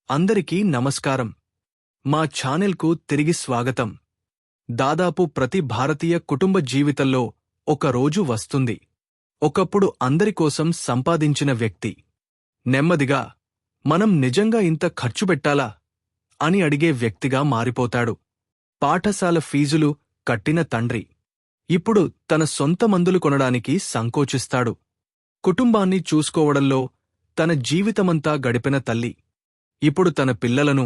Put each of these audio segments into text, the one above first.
అందరికీ నమస్కారం. మా ఛానెల్కు తిరిగి స్వాగతం. దాదాపు ప్రతి భారతీయ కుటుంబ జీవితంలో ఒక రోజు వస్తుంది. ఒకప్పుడు అందరికోసం సంపాదించిన వ్యక్తి నెమ్మదిగా మనం నిజంగా ఇంత ఖర్చు పెట్టాలా అని అడిగే వ్యక్తిగా మారిపోతాడు. పాఠశాల ఫీజులు కట్టిన తండ్రి ఇప్పుడు తన సొంత మందులు కొనడానికి సంకోచిస్తాడు. కుటుంబాన్ని చూసుకోవడంలో తన జీవితమంతా గడిపిన తల్లి ఇప్పుడు తన పిల్లలను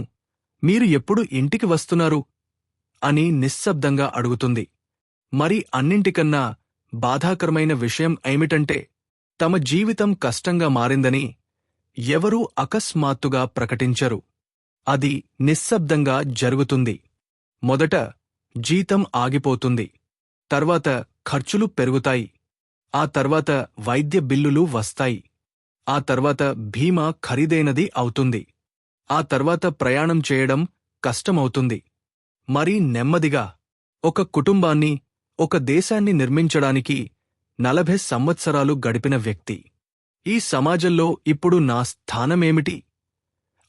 మీరు ఎప్పుడు ఇంటికి వస్తున్నారు అని నిశ్శబ్దంగా అడుగుతుంది. మరి అన్నింటికన్నా బాధాకరమైన విషయం ఏమిటంటే తమ జీవితం కష్టంగా మారిందని ఎవరూ అకస్మాత్తుగా ప్రకటించరు. అది నిశ్శబ్దంగా జరుగుతుంది. మొదట జీతం ఆగిపోతుంది, తర్వాత ఖర్చులు పెరుగుతాయి, ఆ తర్వాత వైద్య బిల్లులు వస్తాయి, ఆ తర్వాత బీమా ఖరీదైనది అవుతుంది, ఆ తర్వాత ప్రయాణం చేయడం కష్టమవుతుంది. మరి నెమ్మదిగా ఒక కుటుంబాన్ని, ఒక దేశాన్ని నిర్మించడానికి 40 సంవత్సరాలు గడిపిన వ్యక్తి ఈ సమాజంలో ఇప్పుడు నా స్థానమేమిటి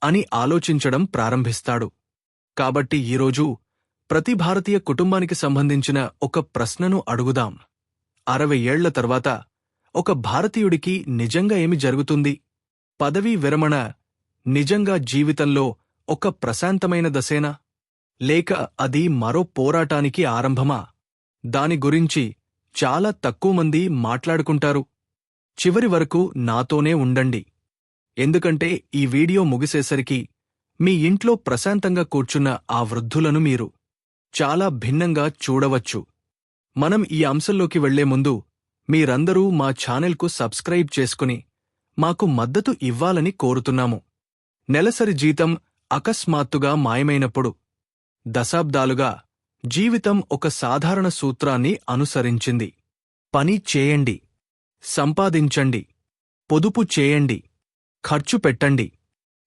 అని ఆలోచించడం ప్రారంభిస్తాడు. కాబట్టి ఈరోజు ప్రతి భారతీయ కుటుంబానికి సంబంధించిన ఒక ప్రశ్నను అడుగుదాం. 60 ఏళ్ల తర్వాత ఒక భారతీయుడికి నిజంగా ఏమి జరుగుతుంది? పదవీ విరమణ నిజంగా జీవితంలో ఒక ప్రశాంతమైన దశేనా, లేక అది మరో పోరాటానికి ఆరంభమా? దాని గురించి చాలా తక్కువ మంది మాట్లాడుకుంటారు. చివరి వరకు నాతోనే ఉండండి, ఎందుకంటే ఈ వీడియో ముగిసేసరికి మీ ఇంట్లో ప్రశాంతంగా కూర్చున్న ఆ వృద్ధులను మీరు చాలా భిన్నంగా చూడవచ్చు. మనం ఈ అంశంలోకి వెళ్లే ముందు మీరందరూ మా ఛానెల్కు సబ్స్క్రైబ్ చేసుకుని మాకు మద్దతు ఇవ్వాలని కోరుతున్నాము. నెలసరి జీతం అకస్మాత్తుగా మాయమైనప్పుడు దశాబ్దాలుగా జీవితం ఒక సాధారణ సూత్రాన్ని అనుసరించింది. పని చేయండి, సంపాదించండి, పొదుపు చేయండి, ఖర్చు పెట్టండి,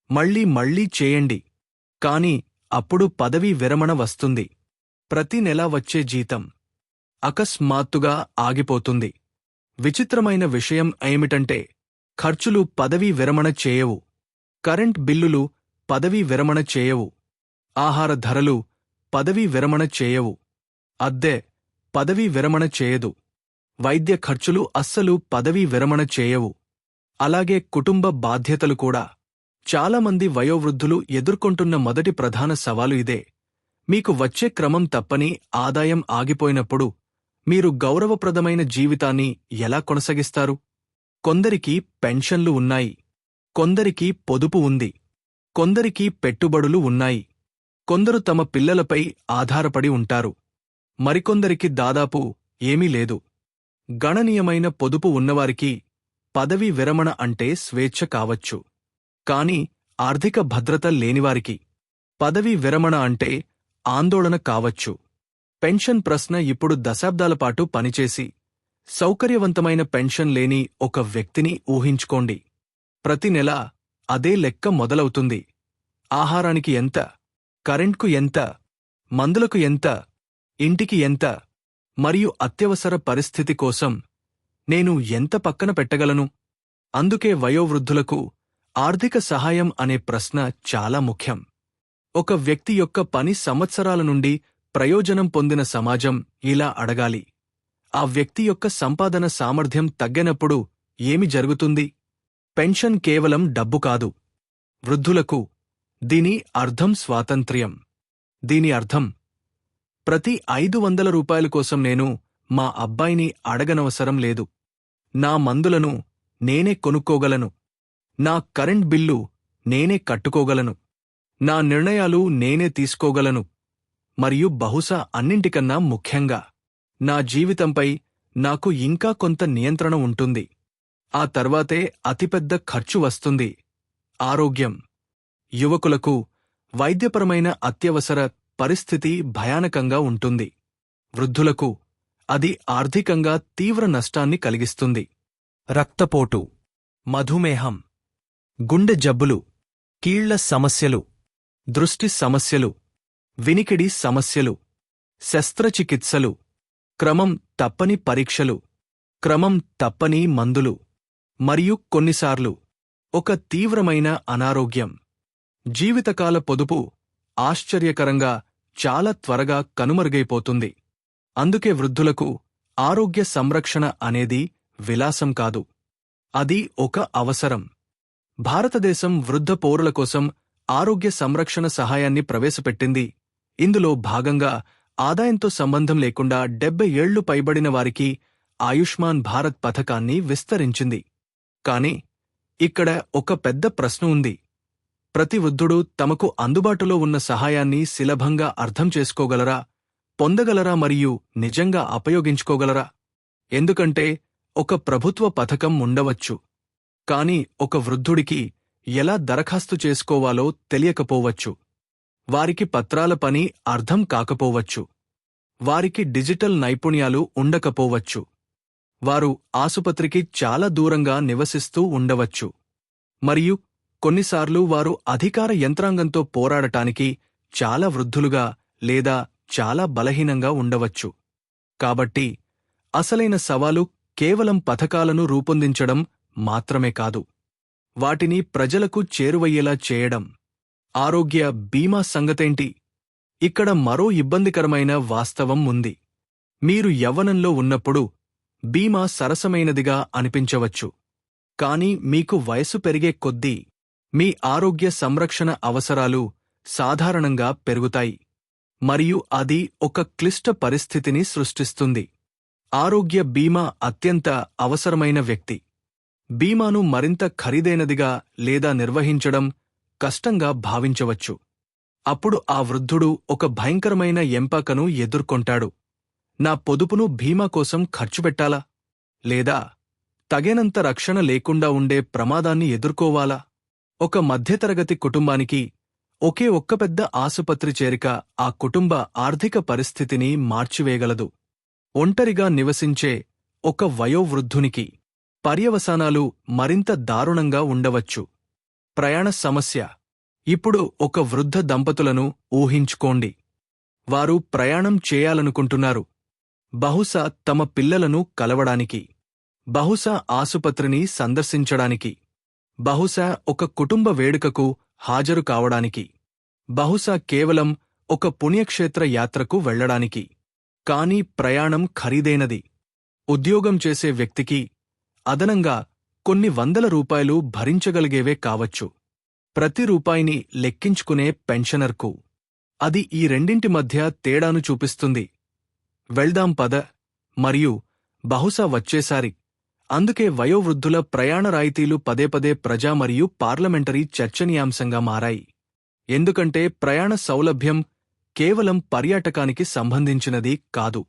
మళ్ళీ చేయండి. కాని అప్పుడు పదవీ విరమణ వస్తుంది. ప్రతి నెలా వచ్చే జీతం అకస్మాత్తుగా ఆగిపోతుంది. విచిత్రమైన విషయం ఏమిటంటే ఖర్చులు పదవీ విరమణ చేయవు, కరెంట్ బిల్లులు పదవీ విరమణ చేయవు, ఆహార ధరలు పదవీ విరమణ చేయవు, అద్దె పదవీ విరమణ చేయదు, వైద్య ఖర్చులు అస్సలు పదవీ విరమణ చేయవు. అలాగే కుటుంబ బాధ్యతలు కూడా. చాలామంది వయోవృద్ధులు ఎదుర్కొంటున్న మొదటి ప్రధాన సవాలు ఇదే. మీకు వచ్చే క్రమం తప్పని ఆదాయం ఆగిపోయినప్పుడు మీరు గౌరవప్రదమైన జీవితాన్ని ఎలా కొనసాగిస్తారు? కొందరికి పెన్షన్లు ఉన్నాయి, కొందరికి పొదుపు ఉంది, కొందరికి పెట్టుబడులు ఉన్నాయి, కొందరు తమ పిల్లలపై ఆధారపడి ఉంటారు, మరికొందరికి దాదాపు ఏమీ లేదు. గణనీయమైన పొదుపు ఉన్నవారికి పదవీ విరమణ అంటే స్వేచ్ఛ కావచ్చు. కాని ఆర్థిక భద్రత లేనివారికి పదవీ విరమణ అంటే ఆందోళన కావచ్చు. పెన్షన్ ప్రశ్న ఇప్పుడు దశాబ్దాలపాటు పనిచేసి సౌకర్యవంతమైన పెన్షన్ లేని ఒక వ్యక్తిని ఊహించుకోండి. ప్రతి నెలా అదే లెక్క మొదలవుతుంది. ఆహారానికి ఎంత, కరెంట్కు ఎంత, మందులకు ఎంత, ఇంటికి ఎంత, మరియు అత్యవసర పరిస్థితి కోసం నేను ఎంత పక్కన పెట్టగలను? అందుకే వయోవృద్ధులకు ఆర్థిక సహాయం అనే ప్రశ్న చాలా ముఖ్యం. ఒక వ్యక్తి యొక్క పని సంవత్సరాల నుండి ప్రయోజనం పొందిన సమాజం ఇలా అడగాలి. ఆ వ్యక్తి యొక్క సంపాదన సామర్థ్యం తగ్గినప్పుడు ఏమి జరుగుతుంది? పెన్షన్ కేవలం డబ్బు కాదు. వృద్ధులకు దీని అర్థం స్వాతంత్ర్యం. దీని అర్థం ప్రతి 500 రూపాయల కోసం నేను మా అబ్బాయిని అడగనవసరం లేదు. నా మందులను నేనే కొనుక్కోగలను, నా కరెంట్ బిల్లు నేనే కట్టుకోగలను, నా నిర్ణయాలు నేనే తీసుకోగలను, మరియు బహుశా అన్నింటికన్నా ముఖ్యంగా నా జీవితంపై నాకు ఇంకా కొంత నియంత్రణ ఉంటుంది. ఆ తర్వాతే అతిపెద్ద ఖర్చు వస్తుంది, ఆరోగ్యం. యువకులకు వైద్యపరమైన అత్యవసర పరిస్థితి భయానకంగా ఉంటుంది. వృద్ధులకు అది ఆర్థికంగా తీవ్ర నష్టాన్ని కలిగిస్తుంది. రక్తపోటు, మధుమేహం, గుండె జబ్బులు, కీళ్ల సమస్యలు, దృష్టి సమస్యలు, వినికిడి సమస్యలు, శస్త్రచికిత్సలు, క్రమం తప్పని పరీక్షలు, క్రమం తప్పని మందులు, మరియు కొన్నిసార్లు ఒక తీవ్రమైన అనారోగ్యం. జీవితకాల పొదుపు ఆశ్చర్యకరంగా చాలా త్వరగా కనుమరుగైపోతుంది. అందుకే వృద్ధులకు ఆరోగ్య సంరక్షణ అనేది విలాసం కాదు, అది ఒక అవసరం. భారతదేశం వృద్ధ పౌరుల కోసం ఆరోగ్య సంరక్షణ సహాయాన్ని ప్రవేశపెట్టింది. ఇందులో భాగంగా ఆదాయంతో సంబంధం లేకుండా 70 ఏళ్లు పైబడిన వారికి ఆయుష్మాన్ భారత్ పథకాన్ని విస్తరించింది. కాని ఇక్కడ ఒక పెద్ద ప్రశ్న ఉంది. ప్రతి వృద్ధుడు తమకు అందుబాటులో ఉన్న సహాయాన్ని సులభంగా అర్థం చేసుకోగలరా, పొందగలరా మరియు నిజంగా ఉపయోగించుకోగలరా? ఎందుకంటే ఒక ప్రభుత్వ పథకం ఉండవచ్చు, కాని ఒక వృద్ధుడికి ఎలా దరఖాస్తు చేసుకోవాలో తెలియకపోవచ్చు. వారికి పత్రాల పని అర్థం కాకపోవచ్చు. వారికి డిజిటల్ నైపుణ్యాలు ఉండకపోవచ్చు. వారు ఆసుపత్రికి చాలా దూరంగా నివసిస్తూ ఉండవచ్చు. మరియు కొన్నిసార్లు వారు అధికార యంత్రాంగంతో పోరాడటానికి చాలా వృద్ధులుగా లేదా చాలా బలహీనంగా ఉండవచ్చు. కాబట్టి అసలైన సవాలు కేవలం పథకాలను రూపొందించడం మాత్రమే కాదు, వాటిని ప్రజలకు చేరువయ్యేలా చేయడం. ఆరోగ్య బీమా సంగతేంటి? ఇక్కడ మరో ఇబ్బందికరమైన వాస్తవం ఉంది. మీరు యవ్వనంలో ఉన్నప్పుడు బీమా సరసమైనదిగా అనిపించవచ్చు, కాని మీకు వయసు పెరిగే కొద్దీ మీ ఆరోగ్య సంరక్షణ అవసరాలు సాధారణంగా పెరుగుతాయి, మరియు అది ఒక క్లిష్ట పరిస్థితిని సృష్టిస్తుంది. ఆరోగ్య బీమా అత్యంత అవసరమైన వ్యక్తి బీమాను మరింత ఖరీదైనదిగా లేదా నిర్వహించడం కష్టంగా భావించవచ్చు. అప్పుడు ఆ వృద్ధుడు ఒక భయంకరమైన ఎంపికను ఎదుర్కొంటాడు. నా పొదుపును బీమా కోసం ఖర్చుపెట్టాలా, లేదా తగినంత రక్షణ లేకుండా ఉండే ప్రమాదాన్ని ఎదుర్కోవాలా? ఒక మధ్యతరగతి కుటుంబానికి ఒకే ఒక్క పెద్ద ఆసుపత్రి చేరిక ఆ కుటుంబ ఆర్థిక పరిస్థితిని మార్చివేయగలదు. ఒంటరిగా నివసించే ఒక వయోవృద్ధునికి పర్యవసానాలు మరింత దారుణంగా ఉండవచ్చు. ప్రయాణ సమస్య. ఇప్పుడు ఒక వృద్ధ దంపతులను ఊహించుకోండి. వారు ప్రయాణం చేయాలనుకుంటున్నారు, బహుశా తమ పిల్లలను కలవడానికి, బహుశా ఆసుపత్రిని సందర్శించడానికి, బహుశా ఒక కుటుంబ వేడుకకు హాజరు కావడానికి, బహుశా కేవలం ఒక పుణ్యక్షేత్ర యాత్రకు వెళ్లడానికి. కాని ప్రయాణం ఖరీదైనది. ఉద్యోగం చేసే వ్యక్తికి అదనంగా కొన్ని వందల రూపాయలు భరించగలిగేవే కావచ్చు. ప్రతి రూపాయిని లెక్కించుకునే పెన్షనర్కు అది ఈ రెండింటి మధ్య తేడాను చూపిస్తుంది. వెళ్దాం పద, మరియు బహుశా వచ్చేసారి. అందుకే వయోవృద్ధుల ప్రయాణ రాయితీలు పదేపదే ప్రజా మరియు పార్లమెంటరీ చర్చనీయాంశంగా మారాయి. ఎందుకంటే ప్రయాణ సౌలభ్యం కేవలం పర్యాటకానికి సంబంధించినది కాదు.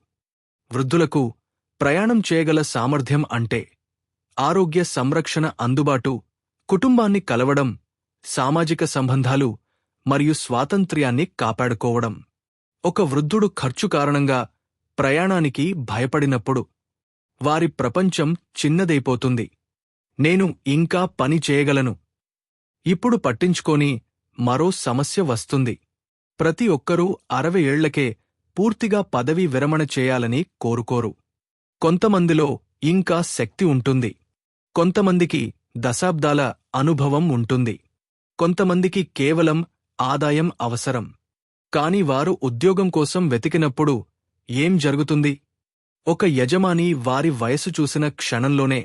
వృద్ధులకు ప్రయాణం చేయగల సామర్థ్యం అంటే ఆరోగ్య సంరక్షణ, అందుబాటు, కుటుంబాన్ని కలవడం, సామాజిక సంబంధాలు మరియు స్వాతంత్ర్యాన్ని కాపాడుకోవడం. ఒక వృద్ధుడు ఖర్చు కారణంగా ప్రయాణానికి భయపడినప్పుడు వారి ప్రపంచం చిన్నదైపోతుంది. నేను ఇంకా పని చేయగలను. ఇప్పుడు పట్టించుకోని మరో సమస్య వస్తుంది. ప్రతి ఒక్కరూ 60 ఏళ్లకే పూర్తిగా పదవీ విరమణ చేయాలని కోరుకోరు. కొంతమందిలో ఇంకా శక్తి ఉంటుంది, కొంతమందికి దశాబ్దాల అనుభవం ఉంటుంది, కొంతమందికి కేవలం ఆదాయం అవసరం. కాని వారు ఉద్యోగం కోసం వెతికినప్పుడు ఏం జరుగుతుంది? ఒక యజమాని వారి వయసు చూసిన క్షణంలోనే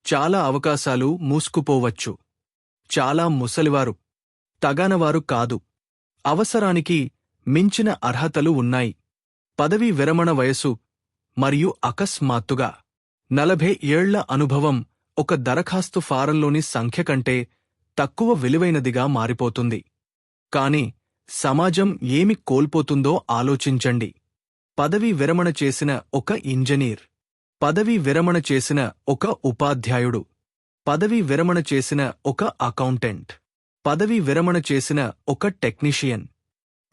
చాలా అవకాశాలు మూసుకుపోవచ్చు. చాలా ముసలివారు, తగానవారు కాదు, అవసరానికి మించిన అర్హతలు ఉన్నాయి. పదవీ విరమణ వయసు మరియు అకస్మాత్తుగా 40 ఏళ్ల అనుభవం ఒక దరఖాస్తు ఫారంలోని సంఖ్య కంటే తక్కువ విలువైనదిగా మారిపోతుంది. కాని సమాజం ఏమి కోల్పోతుందో ఆలోచించండి. పదవీ విరమణ చేసిన ఒక ఇంజనీర్, పదవీ విరమణ చేసిన ఒక ఉపాధ్యాయుడు, పదవీ విరమణ చేసిన ఒక అకౌంటెంట్, పదవీ విరమణ చేసిన ఒక టెక్నీషియన్,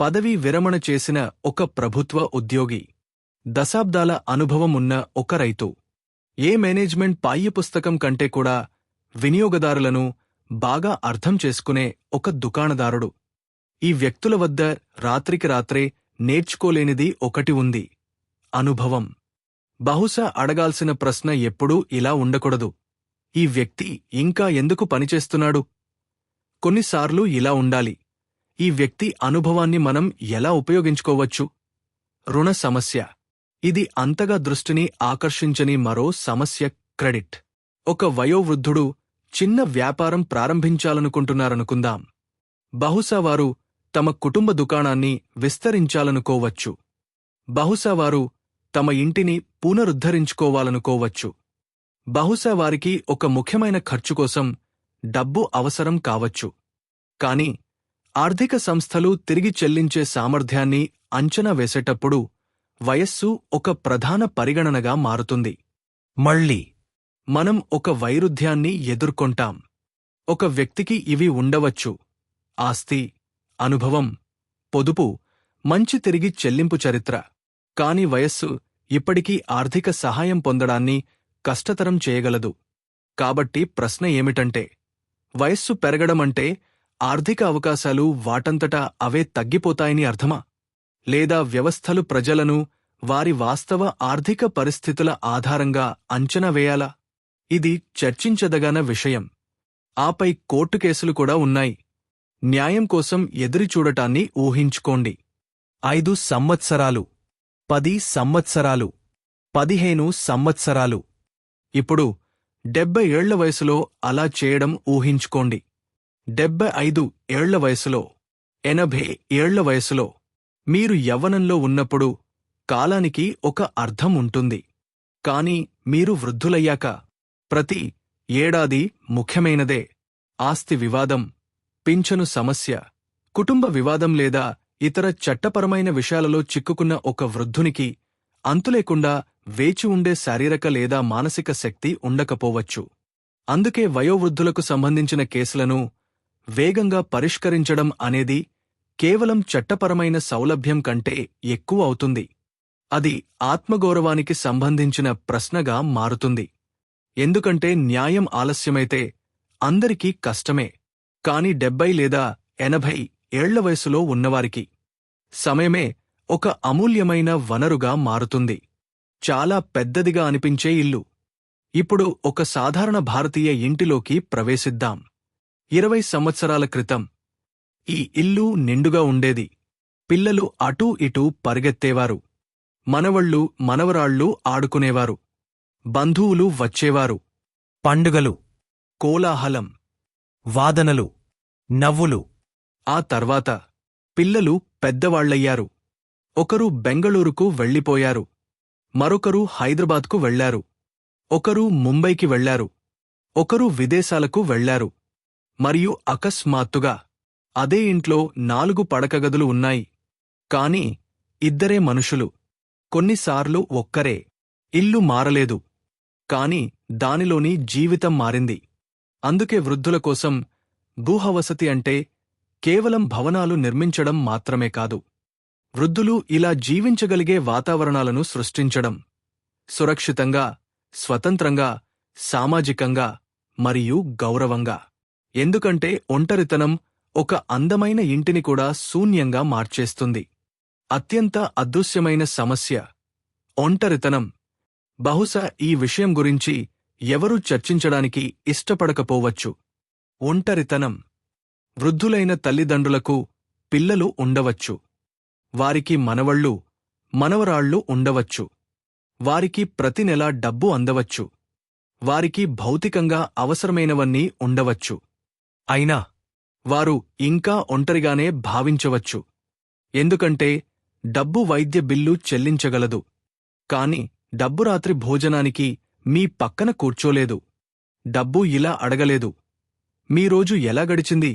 పదవీ విరమణ చేసిన ఒక ప్రభుత్వ ఉద్యోగి, దశాబ్దాల అనుభవం ఉన్న ఒక రైతు, ఏ మేనేజ్మెంట్ పాఠ్యపుస్తకం కంటే కూడా వినియోగదారులను బాగా అర్థం చేసుకునే ఒక దుకాణదారుడు. ఈ వ్యక్తుల వద్ద రాత్రికి రాత్రే నేర్చుకోలేనిది ఒకటి ఉంది: అనుభవం. బహుశా అడగాల్సిన ప్రశ్న ఎప్పుడూ ఇలా ఉండకూడదు: ఈ వ్యక్తి ఇంకా ఎందుకు పనిచేస్తున్నాడు? కొన్నిసార్లు ఇలా ఉండాలి: ఈ వ్యక్తి అనుభవాన్ని మనం ఎలా ఉపయోగించుకోవచ్చు? రుణ సమస్య. ఇది అంతగా దృష్టిని ఆకర్షించని మరో సమస్య క్రెడిట్. ఒక వయోవృద్ధుడు చిన్న వ్యాపారం ప్రారంభించాలనుకుంటున్నారనుకుందాం. బహుశా వారు తమ కుటుంబ దుకాణాన్ని విస్తరించాలనుకోవచ్చు. బహుశా వారు తమ ఇంటిని పునరుద్ధరించుకోవాలనుకోవచ్చు. బహుశా వారికి ఒక ముఖ్యమైన ఖర్చు కోసం డబ్బు అవసరం కావచ్చు. కాని ఆర్థిక సంస్థలు తిరిగి చెల్లించే సామర్థ్యాన్ని అంచనా వేసేటప్పుడు వయస్సు ఒక ప్రధాన పరిగణనగా మారుతుంది. మళ్ళీ మనం ఒక వైరుధ్యాన్ని ఎదుర్కొంటాం. ఒక వ్యక్తికి ఇవి ఉండవచ్చు: ఆస్తి, అనుభవం, పొదుపు, మంచి తిరిగి చెల్లింపు చరిత్ర. కాని వయస్సు ఇప్పటికీ ఆర్థిక సహాయం పొందడాన్ని కష్టతరం చేయగలదు. కాబట్టి ప్రశ్న ఏమిటంటే, వయస్సు పెరగడమంటే ఆర్థిక అవకాశాలు వాటంతటా అవే తగ్గిపోతాయని అర్థమా? లేదా వ్యవస్థలు ప్రజలను వారి వాస్తవ ఆర్థిక పరిస్థితుల ఆధారంగా అంచనా వేయాలా? ఇది చర్చించదగిన విషయం. ఆపై కోర్టు కేసులు కూడా ఉన్నాయి. న్యాయం కోసం ఎదురుచూడటాన్ని ఊహించుకోండి. 5 సంవత్సరాలు, 10 సంవత్సరాలు, 15 సంవత్సరాలు. ఇప్పుడు 70 ఏళ్ల వయసులో అలా చేయడం ఊహించుకోండి. 75 ఏళ్ల వయసులో, 80 ఏళ్ల వయసులో. మీరు యవ్వనంలో ఉన్నప్పుడు కాలానికి ఒక అర్థం ఉంటుంది. కాని మీరు వృద్ధులయ్యాక ప్రతి ఏడాది ముఖ్యమైనదే. ఆస్తి వివాదం, పింఛను సమస్య, కుటుంబ వివాదం లేదా ఇతర చట్టపరమైన విషయాలలో చిక్కుకున్న ఒక వృద్ధునికి అంతులేకుండా వేచి ఉండే శారీరక లేదా మానసిక శక్తి ఉండకపోవచ్చు. అందుకే వయోవృద్ధులకు సంబంధించిన కేసులను వేగంగా పరిష్కరించడం అనేది కేవలం చట్టపరమైన సౌలభ్యం కంటే ఎక్కువ అవుతుంది. అది ఆత్మగౌరవానికి సంబంధించిన ప్రశ్నగా మారుతుంది. ఎందుకంటే న్యాయం ఆలస్యమైతే అందరికీ కష్టమే. కాని 70 లేదా 80 ఏళ్ల వయసులో ఉన్నవారికి సమయమే ఒక అమూల్యమైన వనరుగా మారుతుంది. చాలా పెద్దదిగా అనిపించే ఇల్లు. ఇప్పుడు ఒక సాధారణ భారతీయ ఇంటిలోకి ప్రవేశిద్దాం. 20 సంవత్సరాల క్రితం ఈ ఇల్లు నిండుగా ఉండేది. పిల్లలు అటూ ఇటూ పరిగెత్తేవారు. మనవళ్ళు మనవరాళ్ళు ఆడుకునేవారు. బంధువులు వచ్చేవారు. పండుగలు, కోలాహలం, వాదనలు, నవ్వులు. ఆ తర్వాత పిల్లలు పెద్దవాళ్లయ్యారు. ఒకరు బెంగళూరుకు వెళ్ళిపోయారు. మరొకరు హైదరాబాద్కు వెళ్లారు. ఒకరు ముంబైకి వెళ్లారు. ఒకరు విదేశాలకు వెళ్లారు. మరియు అకస్మాత్తుగా అదే ఇంట్లో 4 పడకగదులు ఉన్నాయి. కాని ఇద్దరే మనుషులు. కొన్నిసార్లు ఒక్కరే. ఇల్లు మారలేదు, కాని దానిలోని జీవితం మారింది. అందుకే వృద్ధుల కోసం గృహవసతి అంటే కేవలం భవనాలు నిర్మించడం మాత్రమే కాదు. వృద్ధులు ఇలా జీవించగలిగే వాతావరణాలను సృష్టించడం. సురక్షితంగా, స్వతంత్రంగా, సామాజికంగా మరియు గౌరవంగా. ఎందుకంటే ఒంటరితనం ఒక అందమైన ఇంటిని కూడా శూన్యంగా మార్చేస్తుంది. అత్యంత అదృశ్యమైన సమస్య ఒంటరితనం. బహుశా ఈ విషయం గురించి ఎవరూ చర్చించడానికి ఇష్టపడకపోవచ్చు. ఒంటరితనం. వృద్ధులైన తల్లిదండ్రులకు పిల్లలు ఉండవచ్చు. వారికి మనవళ్ళు, మనవరాళ్ళు ఉండవచ్చు. వారికి ప్రతి నెలా డబ్బు అందవచ్చు. వారికి భౌతికంగా అవసరమైనవన్నీ ఉండవచ్చు. అయినా వారు ఇంకా ఒంటరిగానే భావించవచ్చు. ఎందుకంటే డబ్బు వైద్య బిల్లు చెల్లించగలదు. కాని డబ్బు రాత్రి భోజనానికి మీ పక్కన కూర్చోలేదు. డబ్బు ఇలా అడగలేదు: మీ రోజు ఎలా గడిచింది?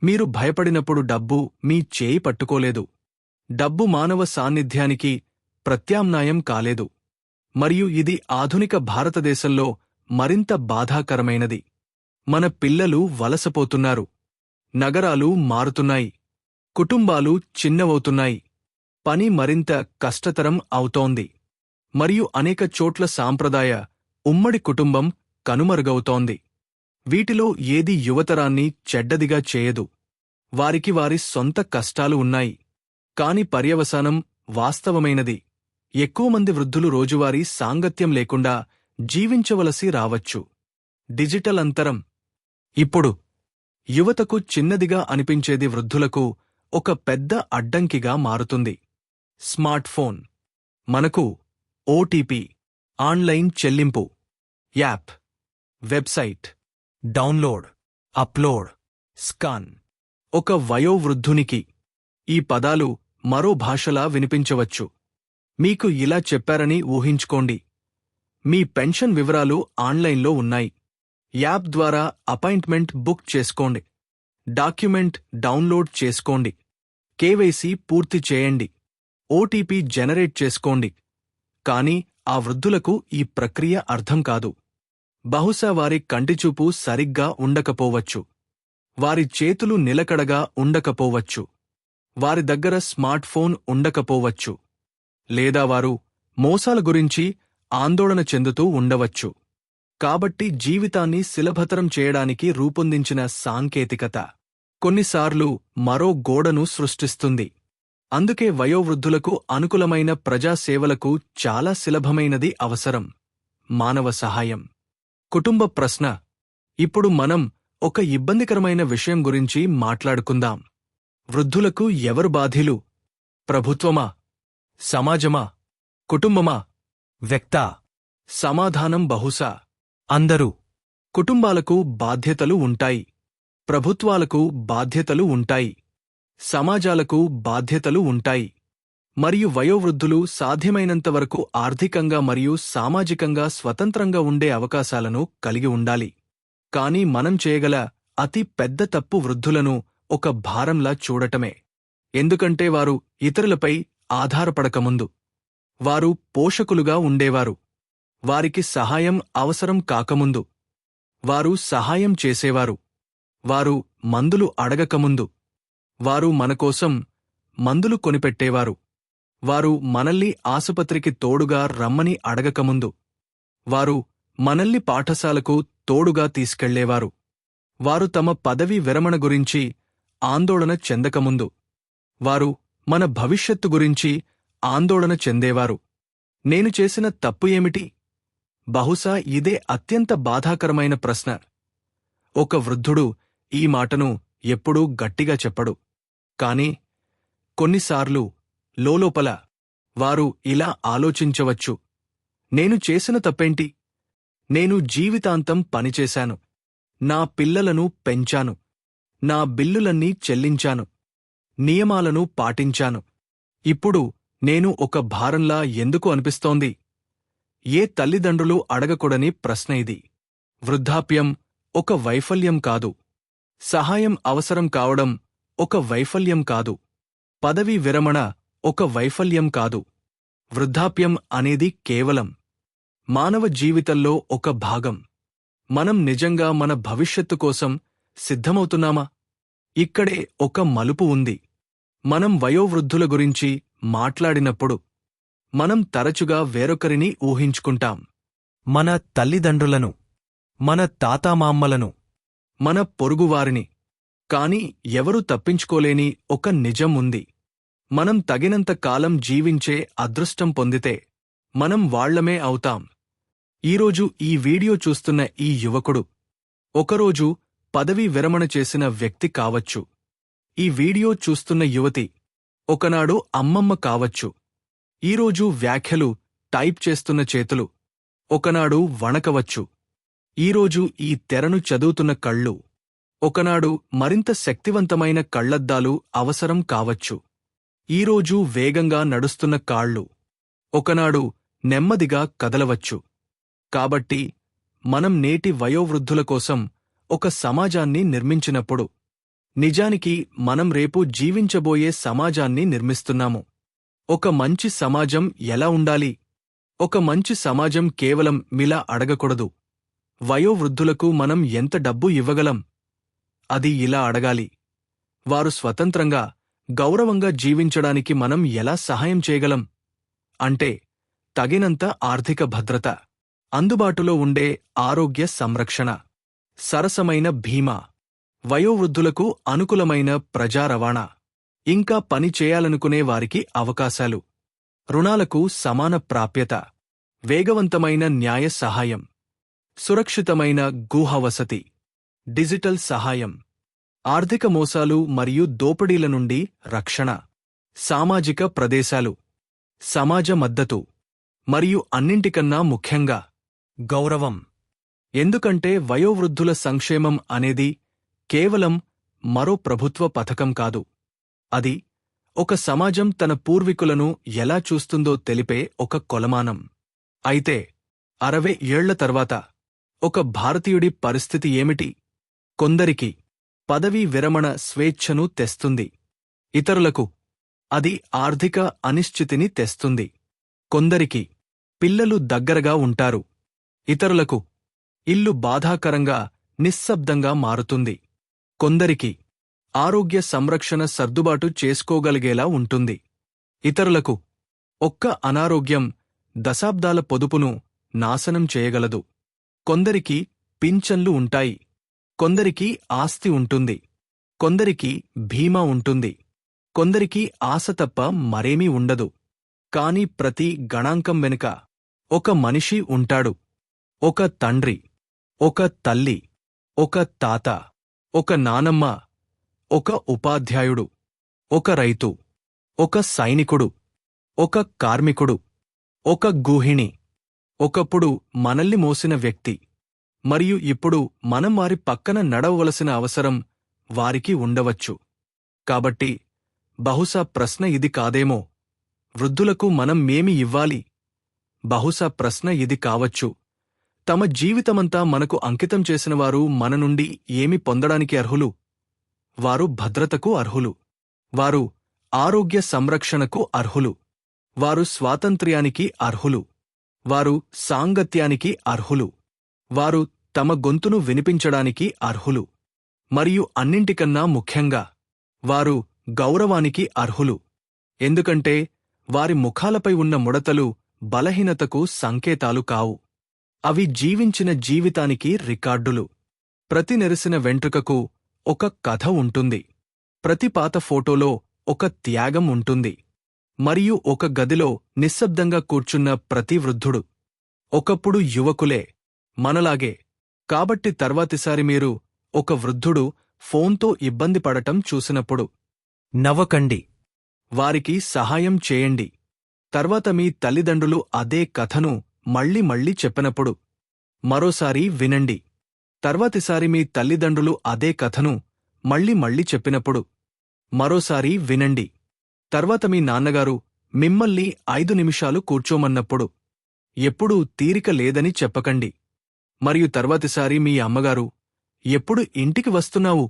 మీరు భయపడినప్పుడు డబ్బు మీ చేయి పట్టుకోలేదు. డబ్బు మానవ సాన్నిధ్యానికి ప్రత్యామ్నాయం కాలేదు. మరియు ఇది ఆధునిక భారతదేశంలో మరింత బాధాకరమైనది. మన పిల్లలు వలసపోతున్నారు. నగరాలు మారుతున్నాయి. కుటుంబాలు చిన్నవవుతున్నాయి. పని మరింత కష్టతరం అవుతోంది. మరియు అనేక చోట్ల సాంప్రదాయ ఉమ్మడి కుటుంబం కనుమరుగవుతోంది. వీటిలో ఏది యువతరాన్ని చెడ్డదిగా చేయదు. వారికి వారి సొంత కష్టాలు ఉన్నాయి. కాని పర్యవసానం వాస్తవమైనది. ఎక్కువమంది వృద్ధులు రోజువారీ సాంగత్యం లేకుండా జీవించవలసి రావచ్చు. డిజిటల్ అంతరం. ఇప్పుడు యువతకు చిన్నదిగా అనిపించేది వృద్ధులకు ఒక పెద్ద అడ్డంకిగా మారుతుంది. Smart phone. మనకు ఓటీపీ, ఆన్లైన్ చెల్లింపు, app, website, download, upload, scan. ఒక వయోవృద్ధునికి ఈ పదాలు మరో భాషలా వినిపించవచ్చు. మీకు ఇలా చెప్పారని ఊహించుకోండి. మీ పెన్షన్ వివరాలు ఆన్లైన్లో ఉన్నాయి. యాప్ ద్వారా అపాయింట్మెంట్ బుక్ చేసుకోండి. డాక్యుమెంట్ డౌన్లోడ్ చేసుకోండి. కేవైసీ పూర్తి చేయండి. ఓటీపీ జనరేట్ చేసుకోండి. కాని ఆ వృద్ధులకు ఈ ప్రక్రియ అర్థం కాదు. బహుశా వారి కంటిచూపు సరిగ్గా ఉండకపోవచ్చు. వారి చేతులు నిలకడగా ఉండకపోవచ్చు. వారి దగ్గర స్మార్ట్ ఫోన్ ఉండకపోవచ్చు. లేదా వారు మోసాల గురించి ఆందోళన చెందుతూ ఉండవచ్చు. కాబట్టి జీవితాన్ని సులభతరం చేయడానికి రూపొందించిన సాంకేతికత కొన్నిసార్లు మరో గోడను సృష్టిస్తుంది. అందుకే వయోవృద్ధులకు అనుకూలమైన ప్రజాసేవలకు చాలా సులభమైనది అవసరం: మానవ సహాయం. కుటుంబ ప్రశ్న. ఇప్పుడు మనం ఒక ఇబ్బందికరమైన విషయం గురించి మాట్లాడుకుందాం. వృద్ధులకు ఎవరు బాధ్యులు? ప్రభుత్వమా? సమాజమా? కుటుంబమా? వ్యక్తా? సమాధానం బహుశా అందరూ. కుటుంబాలకు బాధ్యతలు ఉంటాయి. ప్రభుత్వాలకు బాధ్యతలు ఉంటాయి. సమాజాలకు బాధ్యతలు ఉంటాయి. మరియు వయోవృద్ధులు సాధ్యమైనంతవరకు ఆర్థికంగా మరియు సామాజికంగా స్వతంత్రంగా ఉండే అవకాశాలను కలిగి ఉండాలి. కానీ మనం చేయగల అతి పెద్ద తప్పు వృద్ధులను ఒక భారంలా చూడటమే. ఎందుకంటే వారు ఇతరులపై ఆధారపడకముందు వారు పోషకులుగా ఉండేవారు. వారికి సహాయం అవసరం కాకముందు వారు సహాయం చేసేవారు. వారు మందులు అడగకముందు వారు మనకోసం మందులు కొనిపెట్టేవారు. వారు మనల్ని ఆసుపత్రికి తోడుగా రమ్మని అడగకముందు వారు మనల్ని పాఠశాలకు తోడుగా తీసుకెళ్లేవారు. వారు తమ పదవీ విరమణ గురించి ఆందోళన చెందకముందు వారు మన భవిష్యత్తు గురించి ఆందోళన చెందేవారు. నేను చేసిన తప్పు ఏమిటి? బహుశా ఇదే అత్యంత బాధాకరమైన ప్రశ్న. ఒక వృద్ధుడు ఈ మాటను ఎప్పుడూ గట్టిగా చెప్పడు. కాని కొన్నిసార్లు లోలోపల వారు ఇలా ఆలోచించవచ్చు: నేను చేసిన తప్పేంటి? నేను జీవితాంతం పనిచేశాను. నా పిల్లలను పెంచాను. నా బిల్లులన్నీ చెల్లించాను. నియమాలను పాటించాను. ఇప్పుడు నేను ఒక భారంలా ఎందుకు అనిపిస్తోంది? ఏ తల్లిదండ్రులు అడగకూడని ప్రశ్న ఇది. వృద్ధాప్యం ఒక వైఫల్యం కాదు. సహాయం అవసరం కావడం ఒక వైఫల్యం కాదు. పదవీ విరమణ ఒక వైఫల్యం కాదు. వృద్ధాప్యం అనేది కేవలం మానవ జీవితంలో ఒక భాగం. మనం నిజంగా మన భవిష్యత్తు కోసం సిద్ధమవుతున్నామా? ఇక్కడే ఒక మలుపు ఉంది. మనం వయోవృద్ధుల గురించి మాట్లాడినప్పుడు మనం తరచుగా వేరొకరిని ఊహించుకుంటాం. మన తల్లిదండ్రులను, మన తాతామామ్మలను, మన పొరుగువారిని. కాని ఎవరూ తప్పించుకోలేని ఒక నిజం ఉంది. మనం తగినంత కాలం జీవించే అదృష్టం పొందితే మనం వాళ్లమే అవుతాం. ఈరోజు ఈ వీడియో చూస్తున్న ఈ యువకుడు ఒకరోజు పదవీ విరమణ చేసిన వ్యక్తి కావచ్చు. ఈ వీడియో చూస్తున్న యువతి ఒకనాడు అమ్మమ్మ కావచ్చు. ఈరోజు వ్యాఖ్యలు టైప్ చేస్తున్న చేతులు ఒకనాడు వణకవచ్చు. ఈరోజు ఈ తెరను చదువుతున్న కళ్ళు ఒకనాడు మరింత శక్తివంతమైన కళ్లద్దాలు అవసరం కావచ్చు. ఈరోజు వేగంగా నడుస్తున్న కాళ్ళు ఒకనాడు నెమ్మదిగా కదలవచ్చు. కాబట్టి మనం నేటి వయోవృద్ధుల కోసం ఒక సమాజాన్ని నిర్మించినప్పుడు నిజానికి మనం రేపు జీవించబోయే సమాజాన్ని నిర్మిస్తున్నాము. ఒక మంచి సమాజం ఎలా ఉండాలి? ఒక మంచి సమాజం కేవలం మిలా అడగకూడదు: వయోవృద్ధులకు మనం ఎంత డబ్బు ఇవ్వగలం? అది ఇలా అడగాలి: వారు స్వతంత్రంగా, గౌరవంగా జీవించడానికి మనం ఎలా సహాయం చేయగలం? అంటే తగినంత ఆర్థిక భద్రత, అందుబాటులో ఉండే ఆరోగ్య సంరక్షణ, సరసమైన బీమా, వయోవృద్ధులకు అనుకూలమైన ప్రజా రవాణా, ఇంకా పని చేయాలనుకునే వారికి అవకాశాలు, రుణాలకు సమాన ప్రాప్యత, వేగవంతమైన న్యాయ సహాయం, సురక్షితమైన గృహవసతి, డిజిటల్ సహాయం, ఆర్థిక మోసాలు మరియు దోపిడీల నుండి రక్షణ, సామాజిక ప్రదేశాలు, సమాజ మద్దతు, మరియు అన్నింటికన్నా ముఖ్యంగా గౌరవం. ఎందుకంటే వయోవృద్ధుల సంక్షేమం అనేది కేవలం మరో ప్రభుత్వ పథకం కాదు. అది ఒక సమాజం తన పూర్వీకులను ఎలా చూస్తుందో తెలిపే ఒక కొలమానం. అయితే 60 ఏళ్ల తర్వాత ఒక భారతీయుడి పరిస్థితి ఏమిటి? కొందరికి పదవీ విరమణ స్వేచ్ఛను తెస్తుంది. ఇతరులకు అది ఆర్థిక అనిశ్చితిని తెస్తుంది. కొందరికి పిల్లలు దగ్గరగా ఉంటారు. ఇతరులకు ఇల్లు బాధాకరంగా నిశ్శబ్దంగా మారుతుంది. కొందరికి ఆరోగ్య సంరక్షణ సర్దుబాటు చేసుకోగలిగేలా ఉంటుంది. ఇతరులకు ఒక్క అనారోగ్యం దశాబ్దాల పొదుపును నాశనం చేయగలదు. కొందరికి పింఛన్లు ఉంటాయి. కొందరికి ఆస్తి ఉంటుంది. కొందరికి బీమా ఉంటుంది. కొందరికి ఆశ తప్ప మరేమీ ఉండదు. కాని ప్రతి గణాంకం వెనుక ఒక మనిషి ఉంటాడు. ఒక తండ్రి, ఒక తల్లి, ఒక తాత, ఒక నానమ్మ, ఒక ఉపాధ్యాయుడు, ఒక రైతు, ఒక సైనికుడు, ఒక కార్మికుడు, ఒక గృహిణి, ఒకప్పుడు మనల్ని మోసిన వ్యక్తి, మరియు ఇప్పుడు మనం వారి పక్కన నడవవలసిన అవసరం వారికి ఉండవచ్చు. కాబట్టి బహుశా ప్రశ్న ఇది కాదేమో, వృద్ధులకు మనం మేమి ఇవ్వాలి? బహుశా ప్రశ్న ఇది కావచ్చు, తమ జీవితమంతా మనకు అంకితం చేసినవారు మన నుండి ఏమి పొందడానికి అర్హులు? వారు భద్రతకు అర్హులు. వారు ఆరోగ్య సంరక్షణకు అర్హులు. వారు స్వాతంత్ర్యానికి అర్హులు. వారు సాంగత్యానికి అర్హులు. వారు తమ గొంతును వినిపించడానికి అర్హులు. మరియు అన్నింటికన్నా ముఖ్యంగా వారు గౌరవానికి అర్హులు. ఎందుకంటే వారి ముఖాలపై ఉన్న ముడతలు బలహీనతకు సంకేతాలు కావు. అవి జీవించిన జీవితానికి రికార్డులు. ప్రతి నెరిసిన వెంట్రుకకు ఒక కథ ఉంటుంది. ప్రతి పాత ఫోటోలో ఒక త్యాగం ఉంటుంది. మరియు ఒక గదిలో నిశ్శబ్దంగా కూర్చున్న ప్రతి వృద్ధుడు ఒకప్పుడు యువకులే, మనలాగే. కాబట్టి తర్వాతిసారి మీరు ఒక వృద్ధుడు ఫోన్తో ఇబ్బంది పడటం చూసినప్పుడు నవ్వకండి. వారికి సహాయం చేయండి. తర్వాత మీ తల్లిదండ్రులు అదే కథను మళ్ళీ మళ్ళీ చెప్పినప్పుడు మరోసారి వినండి. తర్వాతిసారి మీ తల్లిదండ్రులు అదే కథను మళ్ళీ మళ్ళీ చెప్పినప్పుడు మరోసారి వినండి. తర్వాత మీ నాన్నగారు మిమ్మల్ని 5 నిమిషాలు కూర్చోమన్నప్పుడు ఎప్పుడూ తీరిక లేదని చెప్పకండి. మరియు తర్వాతిసారి మీ అమ్మగారు ఎప్పుడు ఇంటికి వస్తున్నావు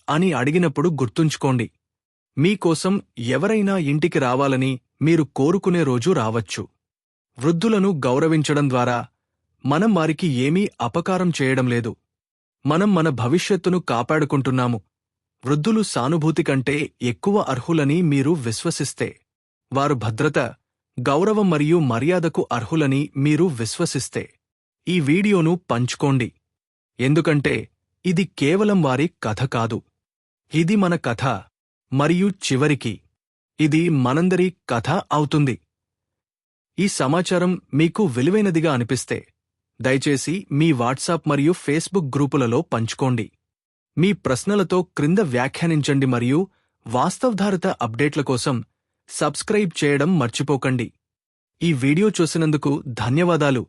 అని అడిగినప్పుడు గుర్తుంచుకోండి, మీకోసం ఎవరైనా ఇంటికి రావాలని మీరు కోరుకునే రోజు రావచ్చు. వృద్ధులను గౌరవించడం ద్వారా మనం వారికి ఏమీ అపకారం చేయడం లేదు. మనం మన భవిష్యత్తును కాపాడుకుంటున్నాము. వృద్ధులు సానుభూతి కంటే ఎక్కువ అర్హులని మీరు విశ్వసిస్తే, వారు భద్రత, గౌరవం మరియు మర్యాదకు అర్హులని మీరు విశ్వసిస్తే, ఈ వీడియోను పంచుకోండి. ఎందుకంటే ఇది కేవలం వారి కథ కాదు, ఇది మన కథ. మరియు చివరికి ఇది మనందరి కథ అవుతుంది. ఈ సమాచారం మీకు విలువైనదిగా అనిపిస్తే దయచేసి మీ వాట్సాప్ మరియు ఫేస్బుక్ గ్రూపులలో పంచుకోండి. మీ ప్రశ్నలతో క్రింద వ్యాఖ్యానించండి మరియు వాస్తవాధారిత అప్డేట్ల కోసం సబ్స్క్రైబ్ చేయడం మర్చిపోకండి. ఈ వీడియో చూసినందుకు ధన్యవాదాలు.